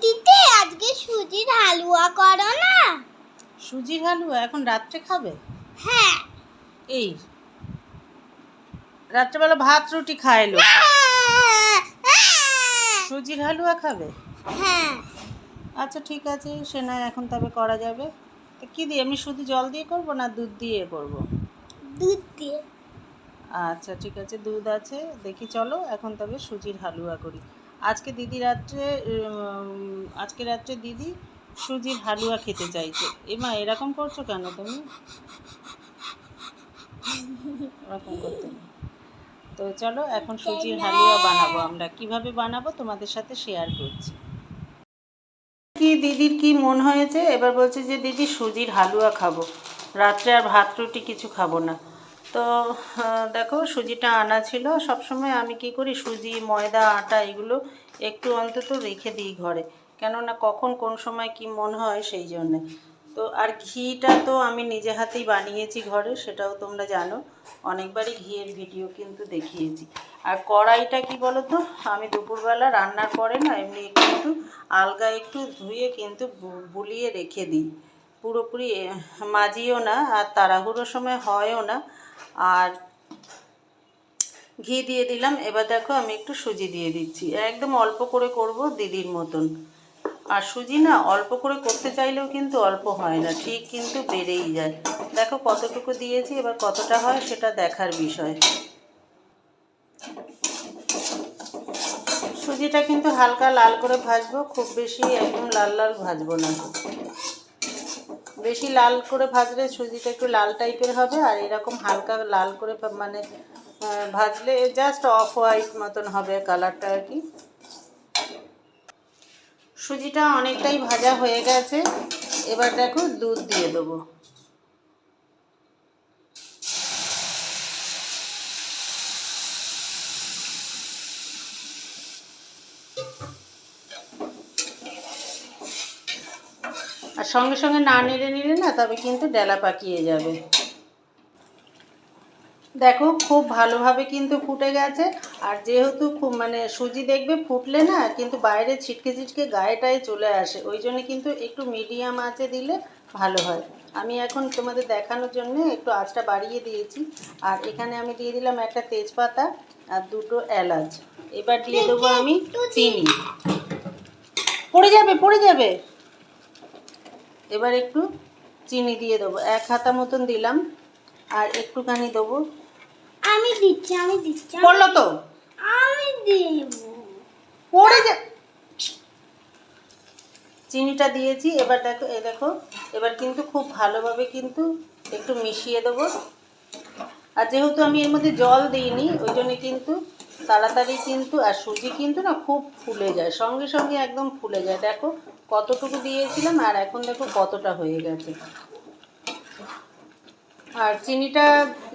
দিতে আজকে সুজির হালুয়া করো না। সুজির হালুয়া এখন রাত্রে খাবে? হ্যাঁ। এই রাত্রেবেলা ভাত রুটি খায় লোক, সুজির হালুয়া খাবে? হ্যাঁ। আচ্ছা ঠিক আছে, সে নয় এখন তবে করা যাবে। তো কী দিয়ে, আমি শুধু জল দিয়ে করব না দুধ দিয়ে করব? দুধ দিয়ে। আচ্ছা ঠিক আছে, দুধ আছে, দেখি চলো এখন তবে সুজির হালুয়া করি। আজকে রাত্রে দিদি সুজির হালুয়া খেতে চাইছে। এমা এরকম করছো কেন তুমি? এরকম করতে নেই। তো চলো এখন সুজির হালুয়া বানাবো। আমরা কিভাবে বানাবো তোমাদের সাথে শেয়ার করছি। কি দিদির কি মন হয়েছে, এবার বলছে যে দিদি সুজির হালুয়া খাবো, রাত্রে আর ভাত রুটি কিছু খাবো না। তো দেখো সুজিটা আনা ছিল। সবসময় আমি কি করি, সুজি ময়দা আটা এগুলো একটু অন্তত রেখে দিই ঘরে, কেননা কখন কোন সময় কি মন হয় সেই জন্যে। তো আর ঘিটা তো আমি নিজে হাতেই বানিয়েছি ঘরে, সেটাও তোমরা জানো, অনেকবারই ঘিয়ের ভিডিও কিন্তু দেখিয়েছি। আর কড়াইটা কি বলো তো, আমি দুপুরবেলা রান্নার পরে না এমনি একটু আলগা একটু ধুয়ে কিন্তু বুলিয়ে রেখে দিই, পুরোপুরি মাজিও না, আর তাড়াহুড়োর সময় হয়ও না। আর ঘি দিয়ে দিলাম। এবার দেখো আমি একটু সুজি দিয়ে দিচ্ছি, একদম অল্প করে করব দিদির মতন। আর সুজি না অল্প করে করতে চাইলেও কিন্তু অল্প হয় না, ঠিক কিন্তু বেড়েই যায়। দেখো কতটুকু দিয়েছি, এবার কতটা হয় সেটা দেখার বিষয়। সুজিটা কিন্তু হালকা লাল করে ভাজবো, খুব বেশি একদম লাল লাল ভাজবো না। বেশি লাল করে ভাজলে সুজিটা একটু লাল টাইপের হবে, আর এরকম হালকা লাল করে মানে ভাজলে জাস্ট অফ হোয়াইট মতন হবে কালারটা আর কি। সুজিটা অনেকটাই ভাজা হয়ে গেছে, এবার দেখো দুধ দিয়ে দেবো। আর সঙ্গে সঙ্গে না নেড়ে নিলে না তবে কিন্তু ডেলা পাকিয়ে যাবে। দেখো খুব ভালোভাবে কিন্তু ফুটে গেছে। আর যেহেতু খুব মানে সুজি দেখবে ফুটলে না কিন্তু বাইরে ছিটকে ছিটকে গায়েটায় চলে আসে, ওই জন্য কিন্তু একটু মিডিয়াম আঁচে দিলে ভালো হয়। আমি এখন তোমাদের দেখানোর জন্য একটু আঁচটা বাড়িয়ে দিয়েছি। আর এখানে আমি দিয়ে দিলাম একটা তেজপাতা আর দুটো এলাচ। এবার দিয়ে দেবো আমি চিনি। পড়ে যাবে। এবার একটু চিনি দিয়ে দেবো, 1 হাতা মতন দিলাম, আর একটুখানি দেবো। আমি দিচ্ছি পড়লো তো, আমি দেব। পড়ে যা। চিনিটা দিয়েছি। এবার দেখো এবার কিন্তু খুব ভালোভাবে কিন্তু একটু মিশিয়ে দেবো। আর যেহেতু আমি এর মধ্যে জল দিইনি ওই জন্য কিন্তু তাড়াতাড়ি কিন্তু, আর সুজি কিন্তু না খুব ফুলে যায়, সঙ্গে সঙ্গে একদম ফুলে যায়। দেখো কতটুকু দিয়েছিলাম আর এখন দেখো কতটা হয়ে গেছে। আর চিনিটা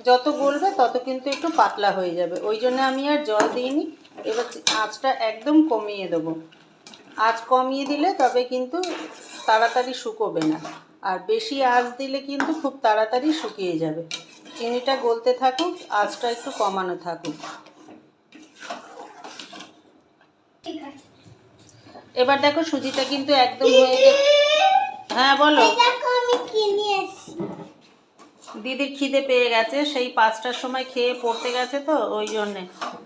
যত গলবে তত কিন্তু একটু পাতলা হয়ে যাবে, ওই জন্য আমি আর জল দিইনি। এবার আঁচটা একদম কমিয়ে দেবো। আঁচ কমিয়ে দিলে তবে কিন্তু তাড়াতাড়ি শুকোবে না, আর বেশি আঁচ দিলে কিন্তু খুব তাড়াতাড়ি শুকিয়ে যাবে। চিনিটা গলতে থাকুক, আঁচটা একটু কমানো থাকুক। এবার দেখো সুজিটা কিন্তু একদম হয়ে গেছে। হ্যাঁ বলো। আমি কিনে এসেছি। দিদির খিদে পেয়ে গেছে, সেই 5টার সময় খেয়ে পড়তে গেছে, তো ওই জন্যে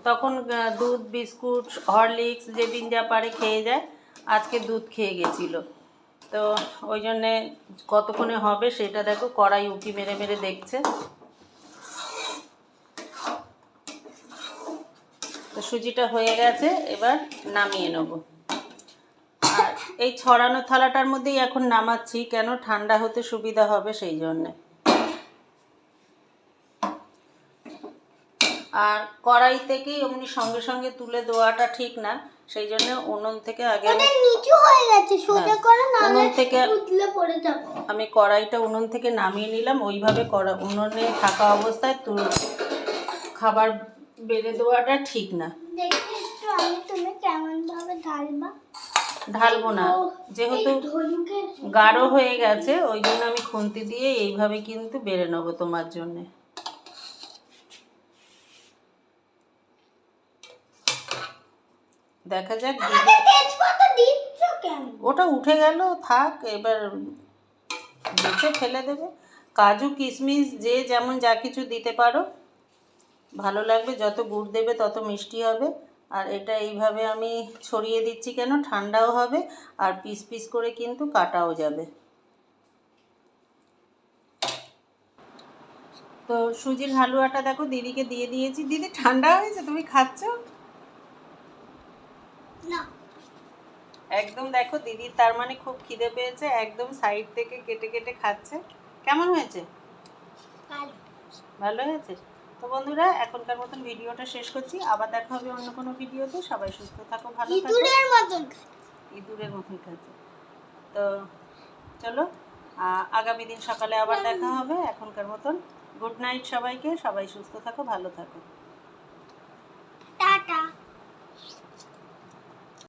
তখন দুধ বিস্কুট হরলিক্স যেদিন যা পারে খেয়ে যায়, আজকে দুধ খেয়ে গেছিলো। তো ওই জন্যে কতক্ষণে হবে সেটা দেখো, কড়াই উঁকি মেরে মেরে দেখছে। তো সুজিটা হয়ে গেছে, এবার নামিয়ে নেব। আর এই ছড়ানো থালাটার মধ্যেই এখন নামাচ্ছি, কেন ঠান্ডা হতে সুবিধা হবে সেই জন্যে। আর কড়াই থেকেই অমনি সঙ্গে সঙ্গে তুলে দেওয়াটা ঠিক না, সেই জন্য উনুন থেকে আগে নিচু হয়ে গেছে, সোজা করে না উনুন থেকে উঠলে পড়ে যাবে। আমি কড়াইটা উনুন থেকে নামিয়ে নিলাম, ওইভাবে উনুনে থাকা অবস্থায় খাবার বেড়ে দেওয়াটা ঠিক না। দেখি একটু আমি তুমি কেমন ভাবে ঢালবো না, যেহেতু গাঢ় হয়ে গেছে ওই জন্য আমি খুন্তি দিয়ে এইভাবে কিন্তু বেড়ে নেবো তোমার জন্যে। দেখা যাক। ওটা উঠে গেল, থাক, এবার বেছে ফেলে দেবে। কাজু কিশমিশ যে যেমন যা কিছু দিতে পারো, ভালো লাগবে। যত গুড় দেবে তত মিষ্টি হবে। আর এটা এইভাবে আমি ছড়িয়ে দিচ্ছি কেন, ঠান্ডাও হবে আর পিস পিস করে কিন্তু কাটাও যাবে। তো সুজির হালুয়াটা দেখো দিদিকে দিয়ে দিয়েছি। দিদি ঠান্ডা হয়েছে, তুমি খাচ্ছ? না একদম দেখো দিদির তার মানে খুব খিদে পেয়েছে, একদম সাইড থেকে কেটে কেটে খাচ্ছে। কেমন হয়েছে? ভালো। ভালো হয়েছে। তো বন্ধুরা এখনকার মতন ভিডিওটা শেষ করছি, আবার দেখা হবে অন্য কোনো ভিডিওতে। সবাই সুস্থ থাকো, ভালো থাকো। ইঁদুরের মতন ইঁদুরের মতন খাচ্ছে। তো চলো, আগামী দিন সকালে আবার দেখা হবে। এখনকার মতন গুড নাইট সবাইকে। সবাই সুস্থ থাকো, ভালো থাকো।